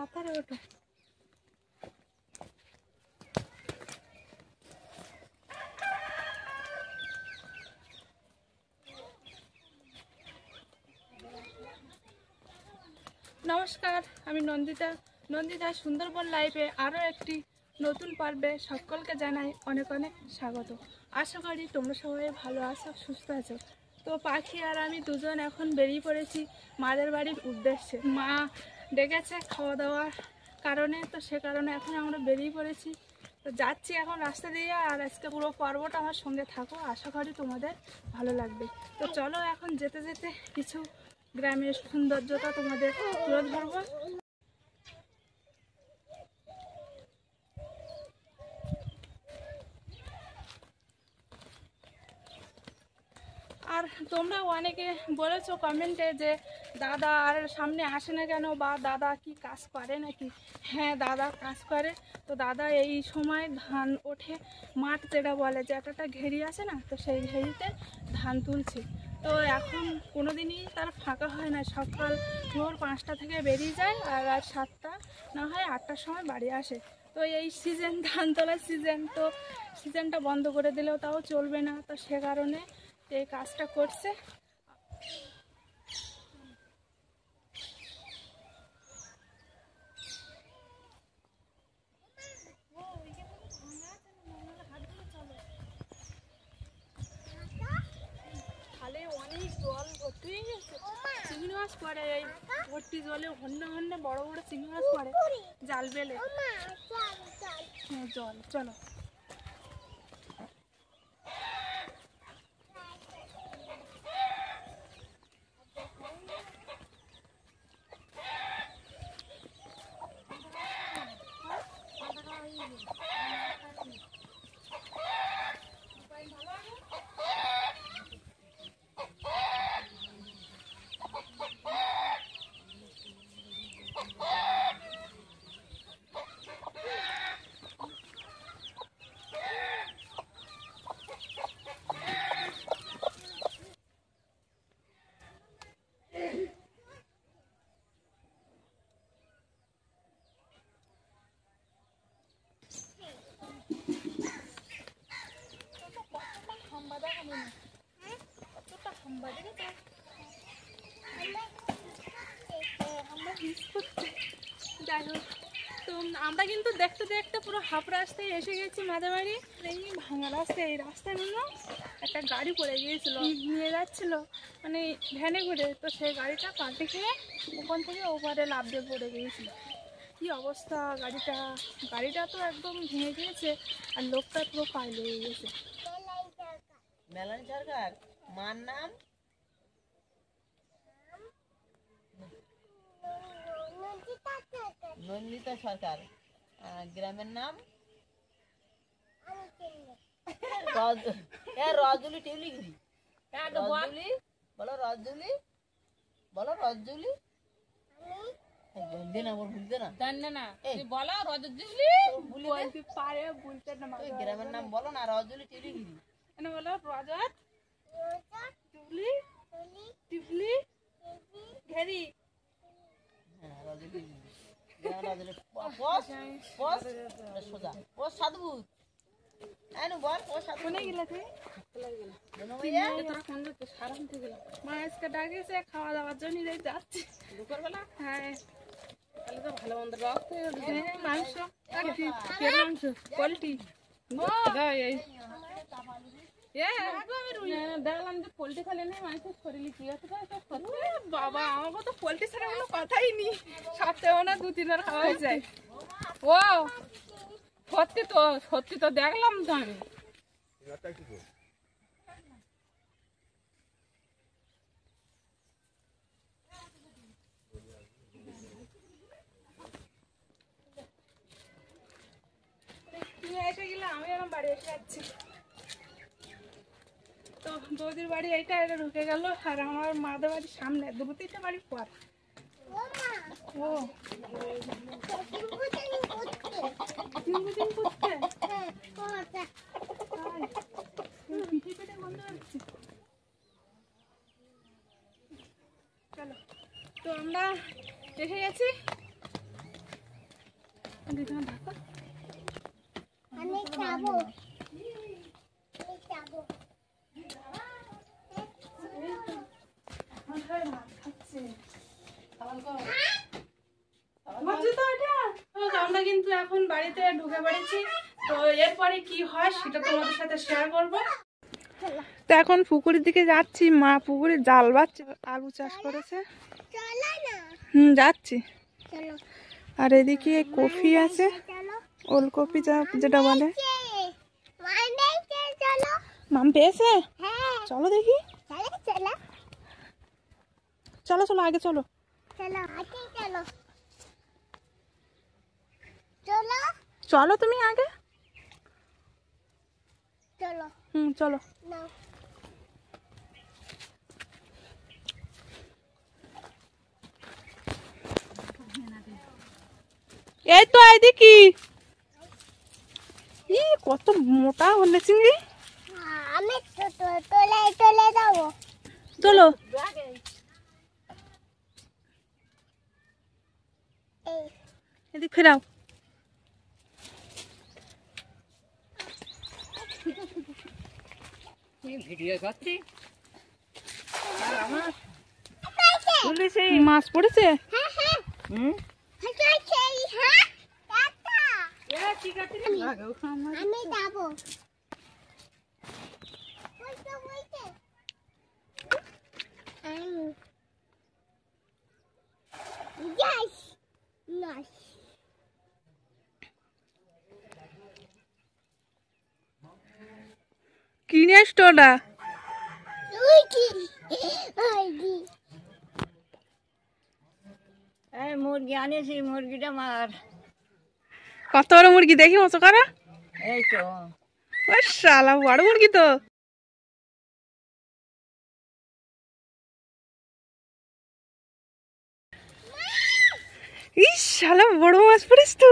ছাতারে ওঠো। নমস্কার, আমি নন্দিতা সুন্দরবন লাইভে আরও একটি নতুন পর্বে সকলকে জানাই অনেক অনেক স্বাগত। আশা করি তোমরা সবাই ভালো আছো, সুস্থ আছো। তো পাখি আর আমি দুজন এখন বেরিয়ে পড়েছি মাদের বাড়ির উদ্দেশ্যে। মা ডেকেছে খাওয়া দাওয়ার কারণে, তো সে কারণে এখন আমরা বেরিয়ে পড়েছি। তো যাচ্ছি এখন রাস্তা দিয়ে, আর আজকে পুরো পর্বটা আমার সঙ্গে থাকো, আশা করি তোমাদের ভালো লাগবে। তো চলো এখন যেতে যেতে কিছু গ্রামের সৌন্দর্যতা তোমাদের তুলে ধরবো। আর তোমরা অনেকে বলেছো কমেন্টে যে দাদা আর সামনে আসে না কেন, বা দাদা কি কাজ করে নাকি। হ্যাঁ, দাদা কাজ করে। তো দাদা এই সময় ধান ওঠে, মাঠ যেটা বলে, যে একটা ঘেরি আছে না, তো সেই ঘেরিতে ধান তুলছে। তো এখন কোনো দিনই তার ফাঁকা হয় না, সকাল ভোর 5টা থেকে বেরিয়ে যায়, আর রাত 7টা না হয় 8টার সময় বাড়ি আসে। তো এই সিজন ধান তোলার সিজন, তো সিজনটা বন্ধ করে দিলেও তাও চলবে না, তো সে কারণে এই কাজটা করছে। খালে অনেক জল ভর্তি হয়ে গেছে, চিংড়ি মাছ পড়ে এই ভর্তি জলে, হন্যে হন্যে বড় বড় চিংড়ি মাছ পড়ে জাল বেলে। হ্যাঁ জল, চলো। যাই হোক, তো আমরা কিন্তু দেখতে দেখতে পুরো হাফ রাস্তায় এসে গেছি মাদের বাড়ি। এই ভাঙা রাস্তায়, এই রাস্তায় একটা গাড়ি পড়ে গিয়েছিল, নিয়ে যাচ্ছিল মানে ভ্যানে করে। তো সেই গাড়িটা কাটে খেয়ে ওখান থেকে ওপারে লাফ দিয়ে পড়ে গিয়েছিল। কি অবস্থা গাড়িটা তো একদম ভেঙে গিয়েছে, আর লোকটা পুরো পায়ে লেগে গেছে। মেলানি সরকার, মার নাম নন্দিতা সরকার, গ্রামের নাম রজুলি টিউলিগিরি। রজুলি বলো, রজুলি বলো, রজুলি বলতে না, ভুলতে না, জানলে না বলো, রজুলি বলতে পারে, বলতে না। গ্রামের নাম বলো না, রজুলি টিউলিগিরি বলো। রজত টিউলি টিউলি ঘেরি। হ্যাঁ, রজুলি সোজা ও সাধুভূত। মা আজকে ডাকিয়েছে খাওয়া দাওয়ার জন্য, যাচ্ছি দুপুরবেলা। হ্যাঁ, তাহলে তো ভালো মন্দ মাংস, মাংস পোলট্রি। দেখলাম যে পোলট্রি খালে নেই, মানুষের শরীরে কি আছে। বাবা, আমাকে তো পোলট্রি ছাড়া কোনো কথাই নেই, সপ্তাহে না 2-3 বার খাওয়া হয়ে যায়। ও সত্যি তো দেখলাম তো আমি। এসে গেলাম, আমি এখন বাড়ি এসে যাচ্ছি। তো বৌদির বাড়ি এটা ঢুকে গেল, আর আমার মাদের বাড়ির সামনে 2-3টা বাড়ি পর। ও চলো, তো আমরা এসে গেছি। আমরা কিন্তু এখন বাড়িতে ঢুকে পড়েছি, তো এরপরে কি হয় সেটা তোমাদের সাথে শেয়ার করবো। তো এখন পুকুরের দিকে যাচ্ছি, মা পুকুরে জাল বাচ্ছে, আলু চাষ করেছে। যাচ্ছি। আর এদিকে কফি আছে, ওলকপি যেটা বলে। মাম পেয়েছে? চলো দেখি। চলো চলো আগে চলো। চলো তুমি আগে। চলো। এই তো এদিকে কত মোটা হলে চিংড়ি। আমি তোলে যাবো। চলো। এদিক ফেরাও। ভিডিও করছি। মাছ পড়েছে? আমি যাবো। কিনে আসতো ওটা। মুরগি আনিয়েছি, মুরগিটা মার। কত বড় মুরগি দেখি মতো করা। এই তো ও শালা বড় মুরগি তো। ইস শালা বড় মাছ পড়িস তো।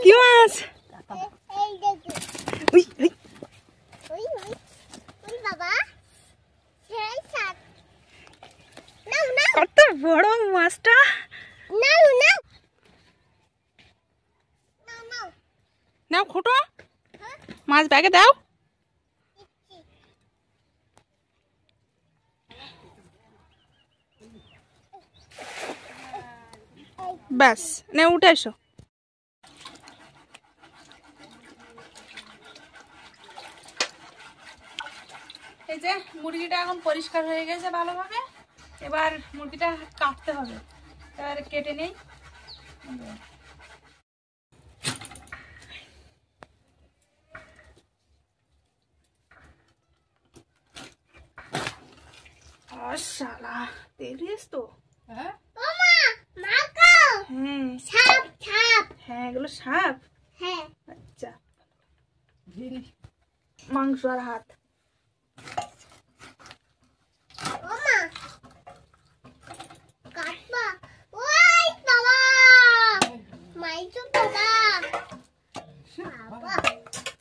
কি মাছ? কত বড় মাছটা। নাও খোটো মাছ ব্যাগে দাও। ব্যাস নে উঠে এসো। এই যে মুরগিটা এখন পরিষ্কার হয়ে গেছে ভালোভাবে, এবার মুরগিটা কাটতে হবে। এবার কেটে নেই। শালা তেল তো। হ্যাঁ হ্যাঁ এগুলো সাপ। আচ্ছা মাংস আর হাত।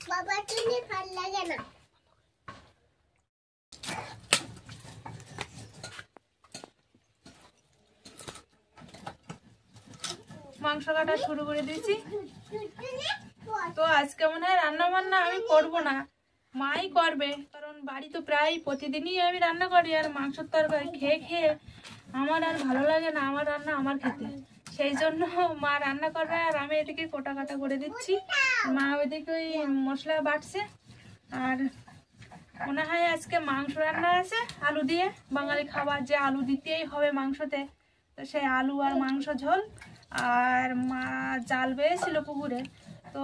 বাবা চিনি ভাল লাগে না। মাংস কাটা শুরু করে দিয়েছি। তো আজকে মনে হয় রান্না বান্না আমি করবো না, মাই করবে, কারণ বাড়ি তো প্রায় প্রতিদিনই আমি রান্না করি। আর মাংসের তরকারি খেয়ে খেয়ে আমার আর ভালো লাগে না আমার রান্না আমার খেতে, সেই জন্য মা রান্না করবে আর আমি এদিকে কোটা কাটা করে দিচ্ছি। মা ওইদিকে ওই মশলা বাটছে। আর মনে হয় আজকে মাংস রান্না আছে আলু দিয়ে, বাঙালি খাবার যে আলু দিতেই হবে মাংসতে, তো সেই আলু আর মাংস ঝোল। আর মা জাল বেয়েছিল পুকুরে, তো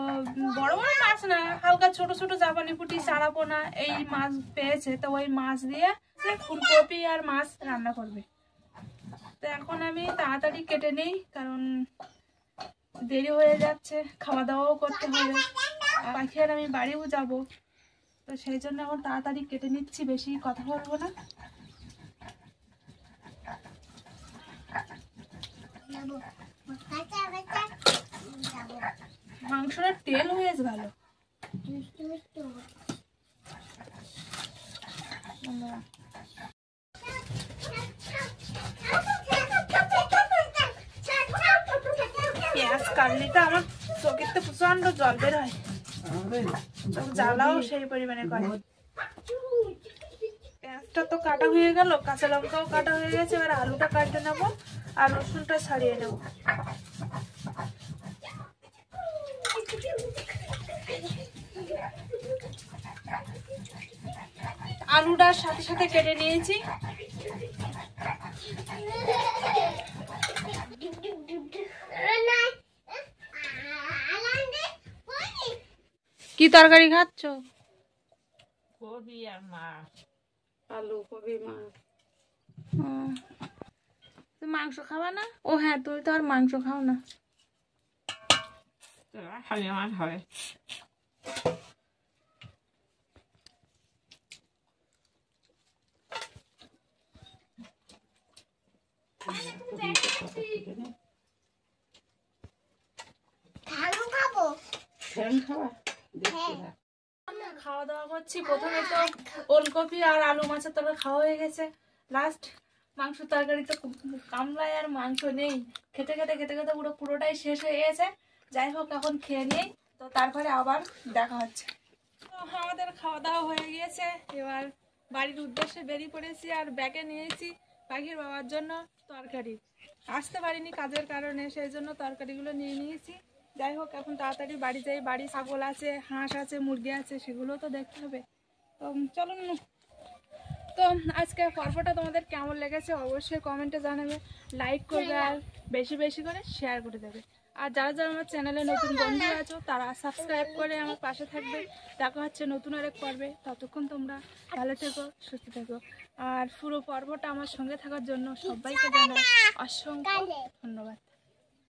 বড় বড় মাছ না, হালকা ছোট ছোট জাপানি পুঁটি চারাপোনা এই মাছ পেয়েছে, তো ওই মাছ দিয়ে ফুলকপি আর মাছ রান্না করবে। তো এখন আমি তাড়াতাড়ি কেটে নেই, কারণ দেরি হয়ে যাচ্ছে, খাওয়া দাওয়াও করতে হবে, পাখি আর আমি বাড়িও যাব, তো সেই জন্য এখন তাড়াতাড়ি কেটে নিচ্ছি, বেশি কথা বলবো না। মাংসটা তেল হয়েছে ভালো। পেঁয়াজ কাটলিটা আমার প্রচন্ড জল বের হয়, তো জ্বালাও সেই পরিমাণে করে। পেঁয়াজটা তো কাটা হয়ে গেল, কাঁচা লঙ্কাও কাটা হয়ে গেছে, এবার আলুটা কাটতে নেবো আর রসুনটা ছাড়িয়ে নেবো। আলুটার সাথে সাথে কেটে নিয়েছি। কি তরকারি খাচ্ছ? কবি আর মাছ। আলু, কবি, মাছ। তুমি মাংস খাবা না? ও হ্যাঁ, তুমি তো আর মাংস খাও না। খালি মাছ হবে। খাওয়া দাওয়া করছি। প্রথমে তো ওলকপি আর আলু মাছের তরকারি খাওয়া হয়ে গেছে। লাস্ট মাংস তরকারি তো কামড়ায় আর মাংস নেই। খেতে খেতে খেতে খেতে পুরোটাই শেষ হয়ে গেছে। যাই হোক, এখন খেয়ে নিই, তো তারপরে আবার দেখা হচ্ছে। তো আমাদের খাওয়া দাওয়া হয়ে গিয়েছে, এবার বাড়ির উদ্দেশ্যে বেরিয়ে পড়েছি। আর ব্যাগে নিয়েছি পাখির বাবার জন্য তরকারি। আসতে পারিনি কাজের কারণে, সেই জন্য তরকারিগুলো নিয়ে নিয়েছি। যাই হোক, এখন তাড়াতাড়ি বাড়ি যাই। বাড়ি ছাগল আছে, হাঁস আছে, মুরগি আছে, সেগুলো তো দেখতে হবে। তো চলুন। তো আজকে পর্বটা তোমাদের কেমন লেগেছে অবশ্যই কমেন্টে জানাবে, লাইক করবে আর বেশি বেশি করে শেয়ার করে দেবে। আর যারা যারা আমার চ্যানেলে নতুন বন্ধু আছো তারা সাবস্ক্রাইব করে আমার পাশে থাকবে। দেখা হচ্ছে নতুন আরেক পর্বে। ততক্ষণ তোমরা ভালো থেকো, সুস্থ থেকো। আর পুরো পর্বটা আমার সঙ্গে থাকার জন্য সবাইকে জানাই অসংখ্য ধন্যবাদ।